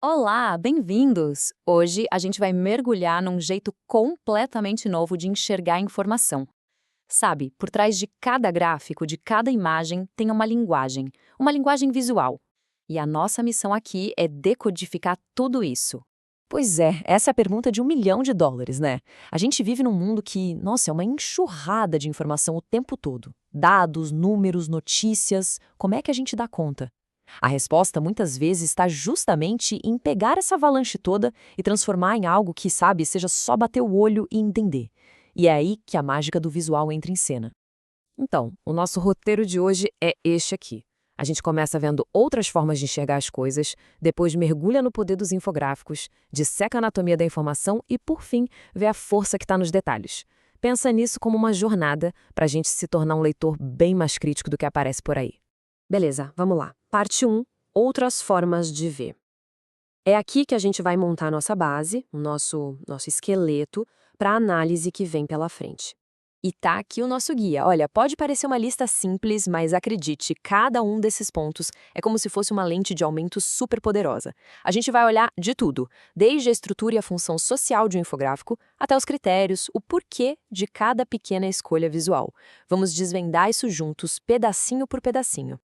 Olá, bem-vindos! Hoje a gente vai mergulhar num jeito completamente novo de enxergar a informação. Sabe, por trás de cada gráfico, de cada imagem, tem uma linguagem visual. E a nossa missão aqui é decodificar tudo isso. Pois é, essa é a pergunta de US$ 1 milhão, né? A gente vive num mundo que, nossa, é uma enxurrada de informação o tempo todo. Dados, números, notícias. Como é que a gente dá conta? A resposta muitas vezes está justamente em pegar essa avalanche toda e transformar em algo que, sabe, seja só bater o olho e entender. E é aí que a mágica do visual entra em cena. Então, o nosso roteiro de hoje é este aqui. A gente começa vendo outras formas de enxergar as coisas, depois mergulha no poder dos infográficos, disseca a anatomia da informação e, por fim, vê a força que está nos detalhes. Pensa nisso como uma jornada para a gente se tornar um leitor bem mais crítico do que aparece por aí. Beleza, vamos lá. Parte 1. Outras formas de ver. É aqui que a gente vai montar nossa base, o nosso esqueleto, para a análise que vem pela frente. E tá aqui o nosso guia. Olha, pode parecer uma lista simples, mas acredite, cada um desses pontos é como se fosse uma lente de aumento super poderosa. A gente vai olhar de tudo, desde a estrutura e a função social de um infográfico, até os critérios, o porquê de cada pequena escolha visual. Vamos desvendar isso juntos, pedacinho por pedacinho.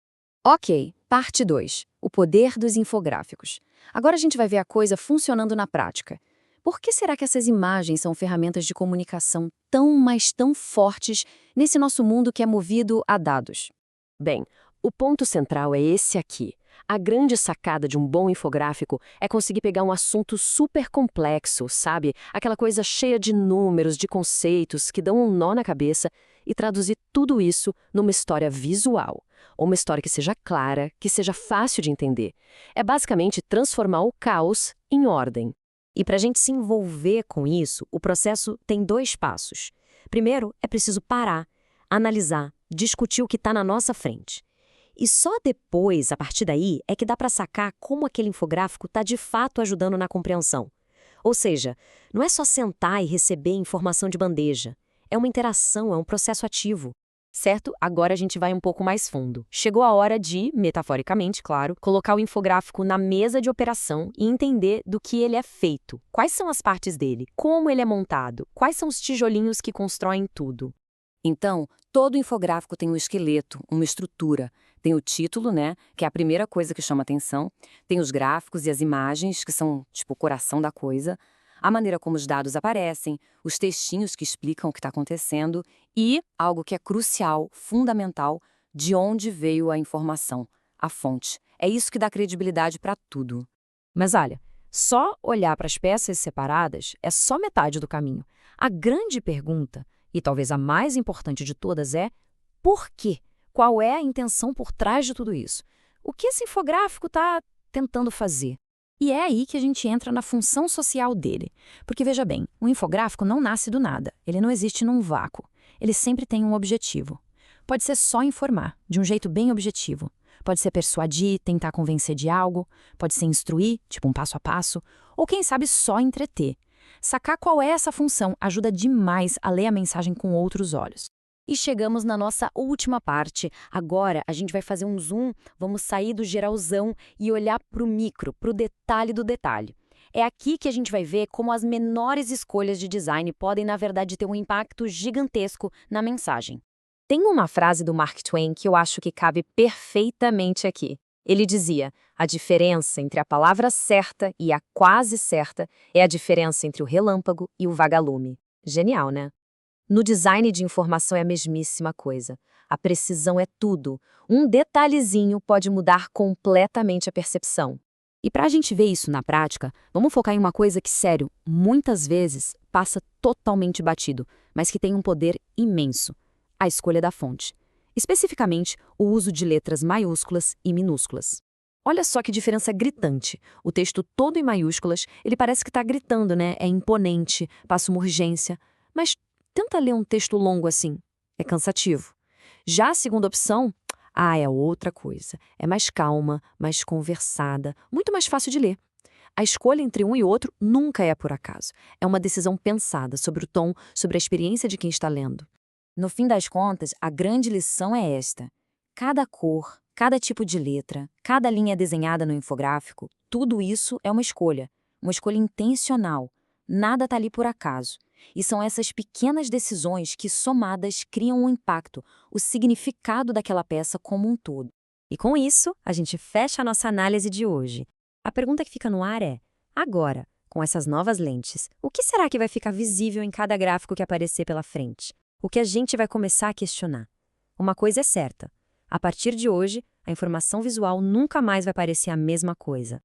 Ok, parte 2. O poder dos infográficos. Agora a gente vai ver a coisa funcionando na prática. Por que será que essas imagens são ferramentas de comunicação tão, mas tão fortes nesse nosso mundo que é movido a dados? Bem, o ponto central é esse aqui. A grande sacada de um bom infográfico é conseguir pegar um assunto super complexo, sabe? Aquela coisa cheia de números, de conceitos que dão um nó na cabeça e traduzir tudo isso numa história visual. Ou uma história que seja clara, que seja fácil de entender. É basicamente transformar o caos em ordem. E para a gente se envolver com isso, o processo tem 2 passos. Primeiro, é preciso parar, analisar, discutir o que está na nossa frente. E só depois, a partir daí, é que dá para sacar como aquele infográfico está de fato ajudando na compreensão. Ou seja, não é só sentar e receber informação de bandeja. É uma interação, é um processo ativo. Certo? Agora a gente vai um pouco mais fundo. Chegou a hora de, metaforicamente, claro, colocar o infográfico na mesa de operação e entender do que ele é feito. Quais são as partes dele? Como ele é montado? Quais são os tijolinhos que constroem tudo? Então, todo infográfico tem um esqueleto, uma estrutura. Tem o título, né, que é a primeira coisa que chama atenção. Tem os gráficos e as imagens, que são, tipo, o coração da coisa. A maneira como os dados aparecem, os textinhos que explicam o que está acontecendo e, algo que é crucial, fundamental, de onde veio a informação, a fonte. É isso que dá credibilidade para tudo. Mas olha, só olhar para as peças separadas é só metade do caminho. A grande pergunta, e talvez a mais importante de todas, é por quê? Qual é a intenção por trás de tudo isso? O que esse infográfico está tentando fazer? E é aí que a gente entra na função social dele. Porque, veja bem, um infográfico não nasce do nada, ele não existe num vácuo. Ele sempre tem um objetivo. Pode ser só informar, de um jeito bem objetivo. Pode ser persuadir, tentar convencer de algo. Pode ser instruir, tipo um passo a passo. Ou quem sabe só entreter. Sacar qual é essa função ajuda demais a ler a mensagem com outros olhos. E chegamos na nossa última parte. Agora a gente vai fazer um zoom, vamos sair do geralzão e olhar para o micro, para o detalhe do detalhe. É aqui que a gente vai ver como as menores escolhas de design podem, na verdade, ter um impacto gigantesco na mensagem. Tem uma frase do Mark Twain que eu acho que cabe perfeitamente aqui. Ele dizia: a diferença entre a palavra certa e a quase certa é a diferença entre o relâmpago e o vagalume. Genial, né? No design de informação é a mesmíssima coisa. A precisão é tudo. Um detalhezinho pode mudar completamente a percepção. E para a gente ver isso na prática, vamos focar em uma coisa que, sério, muitas vezes passa totalmente batido, mas que tem um poder imenso: a escolha da fonte. Especificamente, o uso de letras maiúsculas e minúsculas. Olha só que diferença gritante. O texto todo em maiúsculas, ele parece que está gritando, né? É imponente, passa uma urgência. Mas tenta ler um texto longo assim. É cansativo. Já a segunda opção, é outra coisa. É mais calma, mais conversada, muito mais fácil de ler. A escolha entre um e outro nunca é por acaso. É uma decisão pensada sobre o tom, sobre a experiência de quem está lendo. No fim das contas, a grande lição é esta: cada cor, Cada tipo de letra, cada linha desenhada no infográfico, tudo isso é uma escolha intencional. Nada está ali por acaso. E são essas pequenas decisões que, somadas, criam um impacto, o significado daquela peça como um todo. E com isso, a gente fecha a nossa análise de hoje. A pergunta que fica no ar é: agora, com essas novas lentes, o que será que vai ficar visível em cada gráfico que aparecer pela frente? O que a gente vai começar a questionar? Uma coisa é certa: a partir de hoje, a informação visual nunca mais vai parecer a mesma coisa.